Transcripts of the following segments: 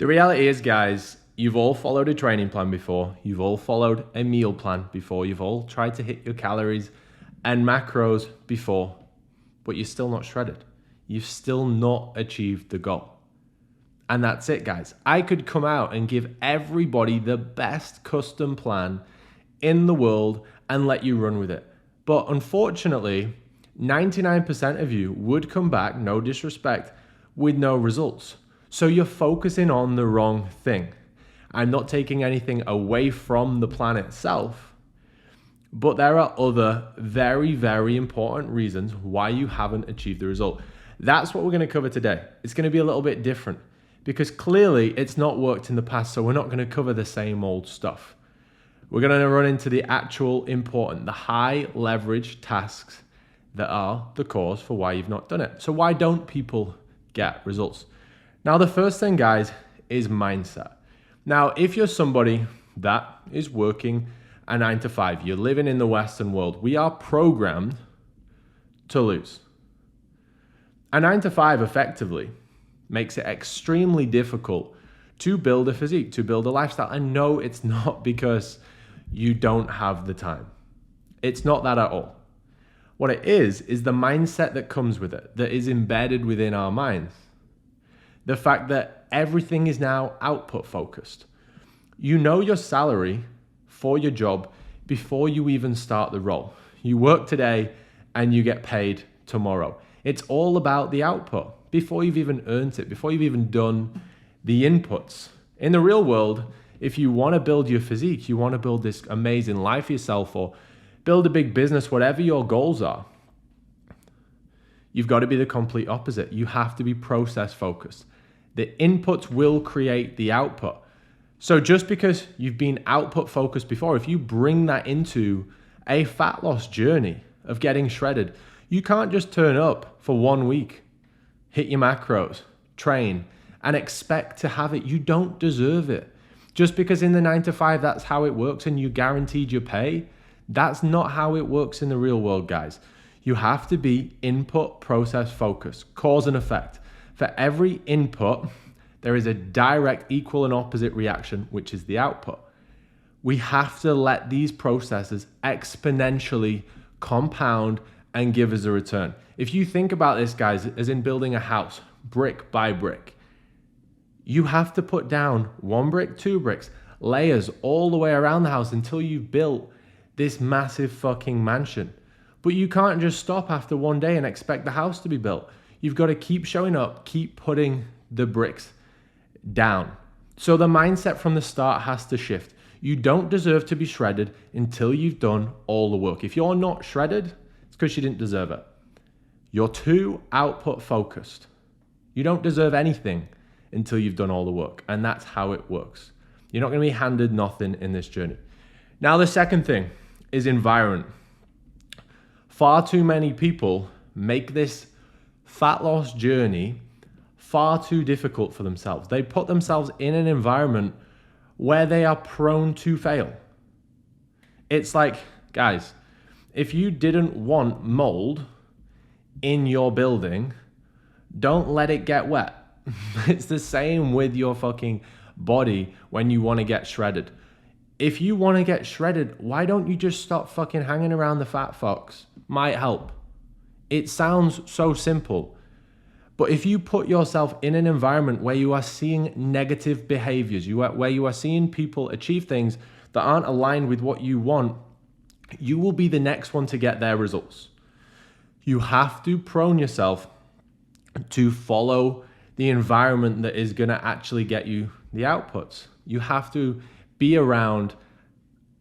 The reality is, guys, you've all followed a training plan before. You've all followed a meal plan before. You've all tried to hit your calories and macros before, but you're still not shredded. You've still not achieved the goal. And that's it, guys. I could come out and give everybody the best custom plan in the world and let you run with it. But unfortunately, 99% of you would come back, no disrespect, with no results. So you're focusing on the wrong thing. I'm not taking anything away from the plan itself, but there are other very, very important reasons why you haven't achieved the result. That's what we're going to cover today. It's going to be a little bit different because clearly it's not worked in the past, so we're not going to cover the same old stuff. We're going to run into the actual important, the high leverage tasks that are the cause for why you've not done it. So why don't people get results? Now, the first thing, guys, is mindset. Now, if you're somebody that is working a 9 to 5, you're living in the Western world, we are programmed to lose. A 9 to 5 effectively makes it extremely difficult to build a physique, to build a lifestyle. And no, it's not because you don't have the time. It's not that at all. What it is the mindset that comes with it, that is embedded within our minds. The fact that everything is now output focused. You know your salary for your job before you even start the role. You work today and you get paid tomorrow. It's all about the output before you've even earned it, before you've even done the inputs. In the real world, if you want to build your physique, you want to build this amazing life for yourself or build a big business, whatever your goals are, you've got to be the complete opposite. You have to be process focused. The inputs will create the output. So just because you've been output focused before, if you bring that into a fat loss journey of getting shredded, you can't just turn up for 1 week, hit your macros, train, and expect to have it. You don't deserve it. Just because in the 9 to 5, that's how it works and you guaranteed your pay, that's not how it works in the real world, guys. You have to be input process focused, cause and effect. For every input, there is a direct equal and opposite reaction, which is the output. We have to let these processes exponentially compound and give us a return. If you think about this, guys, as in building a house, brick by brick, you have to put down 1 brick, 2 bricks, layers all the way around the house until you've built this massive fucking mansion. But you can't just stop after 1 day and expect the house to be built. You've got to keep showing up, keep putting the bricks down. So the mindset from the start has to shift. You don't deserve to be shredded until you've done all the work. If you're not shredded, it's because you didn't deserve it. You're too output focused. You don't deserve anything until you've done all the work. And that's how it works. You're not going to be handed nothing in this journey. Now, the second thing is environment. Far too many people make this fat loss journey far too difficult for themselves. They put themselves in an environment where they are prone to fail. It's like, guys, if you didn't want mold in your building, don't let it get wet. It's the same with your fucking body when you want to get shredded. If you want to get shredded, why don't you just stop fucking hanging around the fat fox? Might help. It sounds so simple. But if you put yourself in an environment where you are seeing negative behaviors, where you are seeing people achieve things that aren't aligned with what you want, you will be the next one to get their results. You have to prone yourself to follow the environment that is going to actually get you the outputs. You have to be around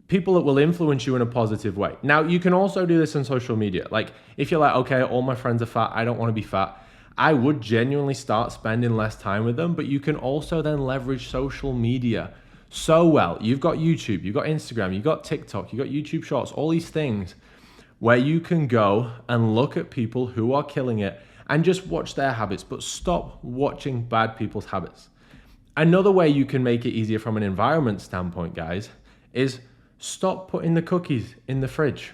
people that will influence you in a positive way. Now, you can also do this on social media. Like, if you're like, okay, all my friends are fat, I don't want to be fat, I would genuinely start spending less time with them, but you can also then leverage social media so well. You've got YouTube, you've got Instagram, you've got TikTok, you've got YouTube Shorts, all these things where you can go and look at people who are killing it and just watch their habits, but stop watching bad people's habits. Another way you can make it easier from an environment standpoint, guys, is stop putting the cookies in the fridge.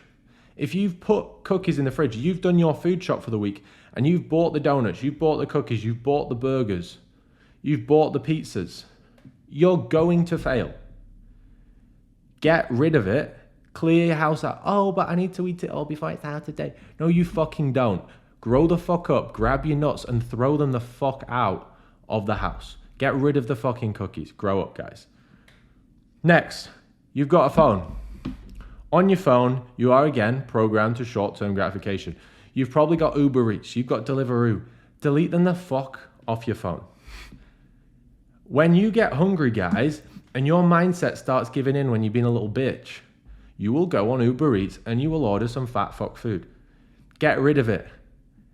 If you've put cookies in the fridge, you've done your food shop for the week and you've bought the donuts, you've bought the cookies, you've bought the burgers, you've bought the pizzas, You're going to fail. Get rid of it. Clear your house out. Oh, but I need to eat it all before it's out of date. No, you fucking don't. Grow the fuck up, grab your nuts and throw them the fuck out of the house. Get rid of the fucking cookies. Grow up, guys. Next, you've got a phone. On your phone, you are again programmed to short-term gratification. You've probably got Uber Eats. You've got Deliveroo. Delete them the fuck off your phone. When you get hungry, guys, and your mindset starts giving in when you've been a little bitch, you will go on Uber Eats and you will order some fat fuck food. Get rid of it.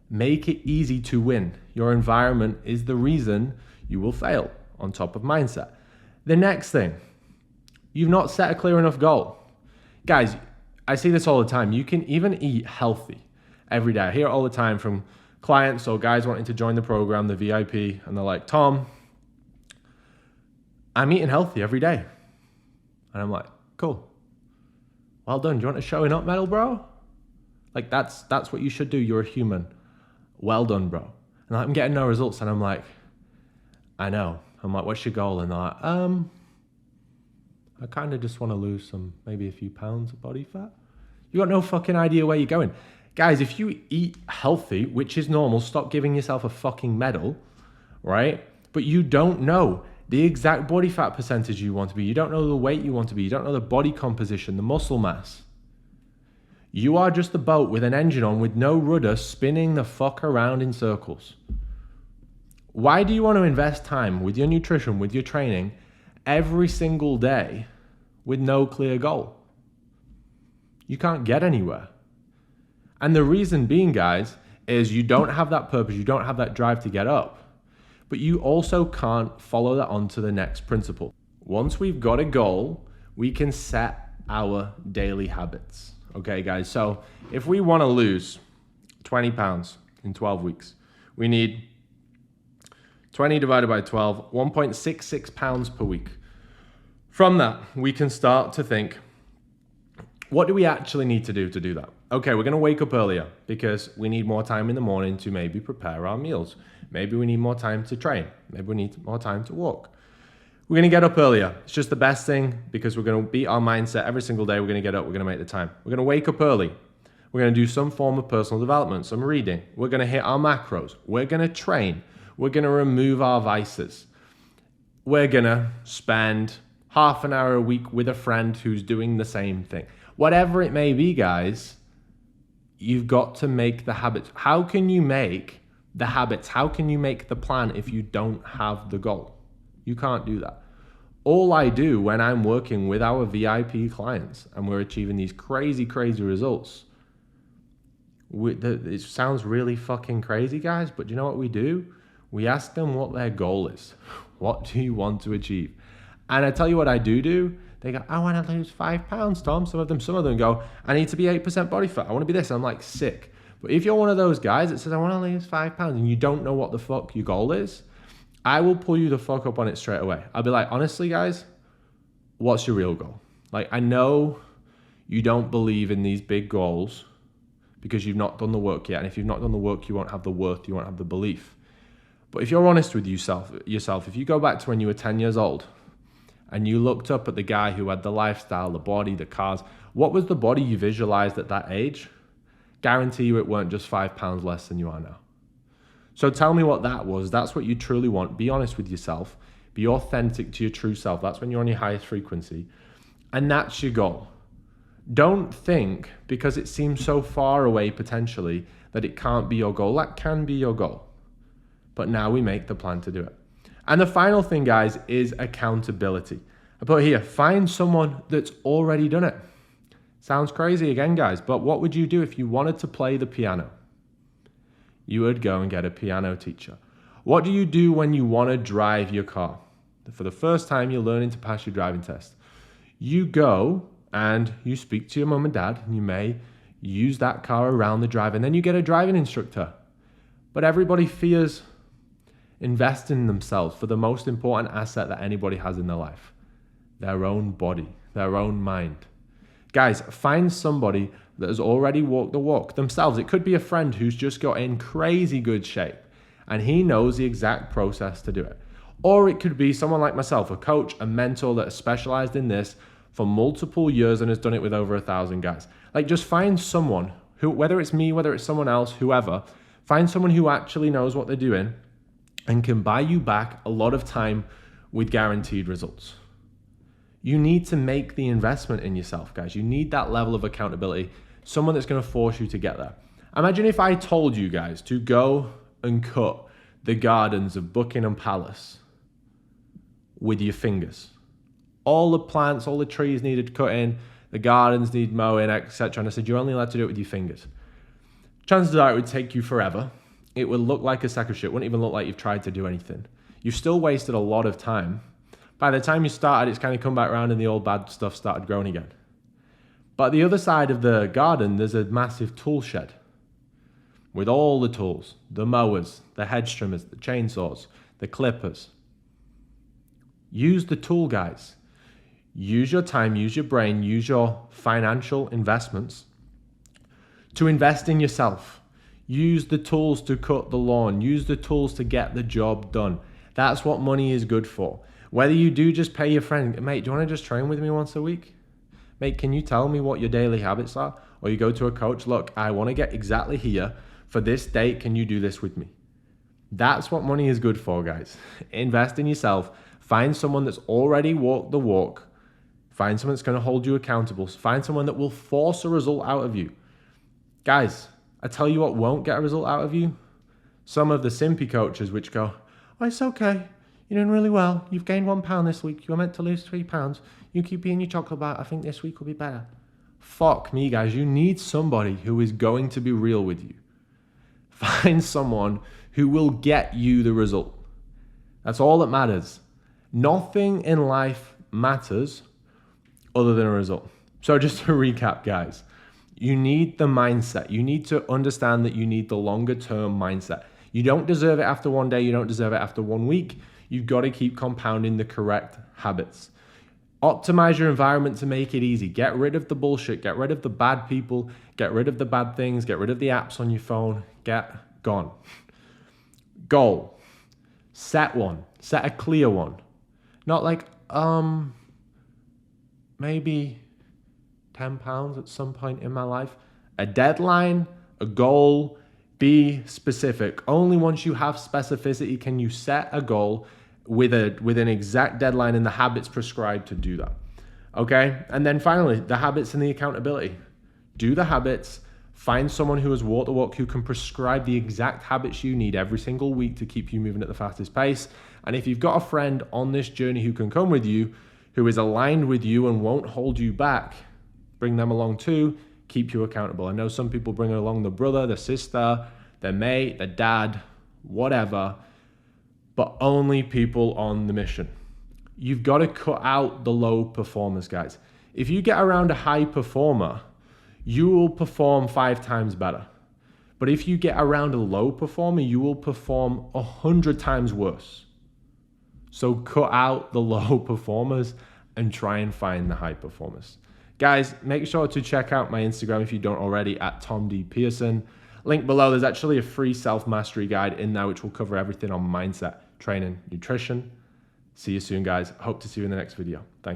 Make it easy to win. Your environment is the reason you will fail, on top of mindset. The next thing, you've not set a clear enough goal. Guys, I see this all the time. You can even eat healthy every day. I hear it all the time from clients or guys wanting to join the program, the VIP, and they're like, Tom, I'm eating healthy every day. And I'm like, cool. Well done. Do you want a showing up medal, bro? Like that's what you should do. You're a human. Well done, bro. And I'm getting no results. And I'm like, I know. I'm like, what's your goal? And they're like, I kind of just want to lose maybe a few pounds of body fat. You got no fucking idea where you're going. Guys, if you eat healthy, which is normal, stop giving yourself a fucking medal, right? But you don't know the exact body fat percentage you want to be. You don't know the weight you want to be. You don't know the body composition, the muscle mass. You are just a boat with an engine on with no rudder spinning the fuck around in circles. Why do you want to invest time with your nutrition, with your training, every single day with no clear goal? You can't get anywhere. And the reason being, guys, is you don't have that purpose. You don't have that drive to get up. But you also can't follow that on to the next principle. Once we've got a goal, we can set our daily habits. Okay, guys? So if we want to lose 20 pounds in 12 weeks, we need 20 divided by 12, 1.66 pounds per week. From that, we can start to think, what do we actually need to do that? Okay, we're going to wake up earlier because we need more time in the morning to maybe prepare our meals. Maybe we need more time to train. Maybe we need more time to walk. We're going to get up earlier. It's just the best thing because we're going to beat our mindset every single day. We're going to get up. We're going to make the time. We're going to wake up early. We're going to do some form of personal development, some reading. We're going to hit our macros. We're going to train. We're going to remove our vices. We're going to spend half an hour a week with a friend who's doing the same thing. Whatever it may be, guys, you've got to make the habits. How can you make the habits? How can you make the plan if you don't have the goal? You can't do that. All I do when I'm working with our VIP clients and we're achieving these crazy, crazy results, it sounds really fucking crazy, guys, but do you know what we do? We ask them what their goal is. What do you want to achieve? And I tell you what I do. They go, I want to lose 5 pounds, Tom. Some of them go, I need to be 8% body fat. I want to be this. I'm like, sick. But if you're one of those guys that says, I want to lose 5 pounds and you don't know what the fuck your goal is, I will pull you the fuck up on it straight away. I'll be like, honestly, guys, what's your real goal? Like, I know you don't believe in these big goals because you've not done the work yet. And if you've not done the work, you won't have the worth, you won't have the belief. But if you're honest with yourself, if you go back to when you were 10 years old and you looked up at the guy who had the lifestyle, the body, the cars, what was the body you visualized at that age? Guarantee you it weren't just 5 pounds less than you are now. So tell me what that was. That's what you truly want. Be honest with yourself. Be authentic to your true self. That's when you're on your highest frequency. And that's your goal. Don't think, because it seems so far away potentially, that it can't be your goal. That can be your goal. But now we make the plan to do it. And the final thing, guys, is accountability. I put here, find someone that's already done it. Sounds crazy again, guys, but what would you do if you wanted to play the piano? You would go and get a piano teacher. What do you do when you want to drive your car? For the first time, you're learning to pass your driving test. You go and you speak to your mum and dad, and you may use that car around the drive, and then you get a driving instructor. But everybody fears investing in themselves for the most important asset that anybody has in their life, their own body, their own mind. Guys, find somebody that has already walked the walk themselves. It could be a friend who's just got in crazy good shape and he knows the exact process to do it. Or it could be someone like myself, a coach, a mentor that has specialized in this for multiple years and has done it with over 1,000 guys. Like, just find someone who, whether it's me, whether it's someone else, whoever, find someone who actually knows what they're doing and can buy you back a lot of time with guaranteed results. You need to make the investment in yourself, guys. You need that level of accountability, someone that's going to force you to get there. Imagine if I told you guys to go and cut the gardens of Buckingham Palace with your fingers. All the plants, all the trees needed cutting, the gardens need mowing, etc. And I said, you're only allowed to do it with your fingers. Chances are it would take you forever. It would look like a sack of shit. It wouldn't even look like you've tried to do anything. You've still wasted a lot of time. By the time you started, it's kind of come back around and the old bad stuff started growing again. But the other side of the garden, there's a massive tool shed with all the tools, the mowers, the hedge trimmers, the chainsaws, the clippers. Use the tool, guys. Use your time, use your brain, use your financial investments to invest in yourself. Use the tools to cut the lawn. Use the tools to get the job done. That's what money is good for. Whether you do just pay your friend, mate, do you want to just train with me once a week? Mate, can you tell me what your daily habits are? Or you go to a coach, look, I want to get exactly here for this date. Can you do this with me? That's what money is good for, guys. Invest in yourself. Find someone that's already walked the walk. Find someone that's going to hold you accountable. Find someone that will force a result out of you. Guys, I tell you what won't get a result out of you. Some of the simpy coaches which go, oh, it's okay. You're doing really well. You've gained 1 pound this week. You were meant to lose 3 pounds. You keep eating your chocolate bar. I think this week will be better. Fuck me, guys. You need somebody who is going to be real with you. Find someone who will get you the result. That's all that matters. Nothing in life matters other than a result. So just to recap, guys, you need the mindset. You need to understand that you need the longer term mindset. You don't deserve it after one day. You don't deserve it after 1 week. You've got to keep compounding the correct habits. Optimize your environment to make it easy. Get rid of the bullshit. Get rid of the bad people. Get rid of the bad things. Get rid of the apps on your phone. Get gone. Goal. Set one. Set a clear one. Not like, maybe 10 pounds at some point in my life. A deadline, a goal, be specific. Only once you have specificity can you set a goal with an exact deadline and the habits prescribed to do that. Okay? And then finally, the habits and the accountability. Do the habits. Find someone who has walked the walk, who can prescribe the exact habits you need every single week to keep you moving at the fastest pace. And if you've got a friend on this journey who can come with you, who is aligned with you and won't hold you back, bring them along too, keep you accountable. I know some people bring along the brother, the sister, their mate, their dad, whatever, but only people on the mission. You've got to cut out the low performers, guys. If you get around a high performer, you will perform 5 times better. But if you get around a low performer, you will perform 100 times worse. So cut out the low performers and try and find the high performers. Guys, make sure to check out my Instagram if you don't already, at Tom D. Pearson. Link below, there's actually a free self-mastery guide in there which will cover everything on mindset, training, nutrition. See you soon, guys. Hope to see you in the next video. Thank you.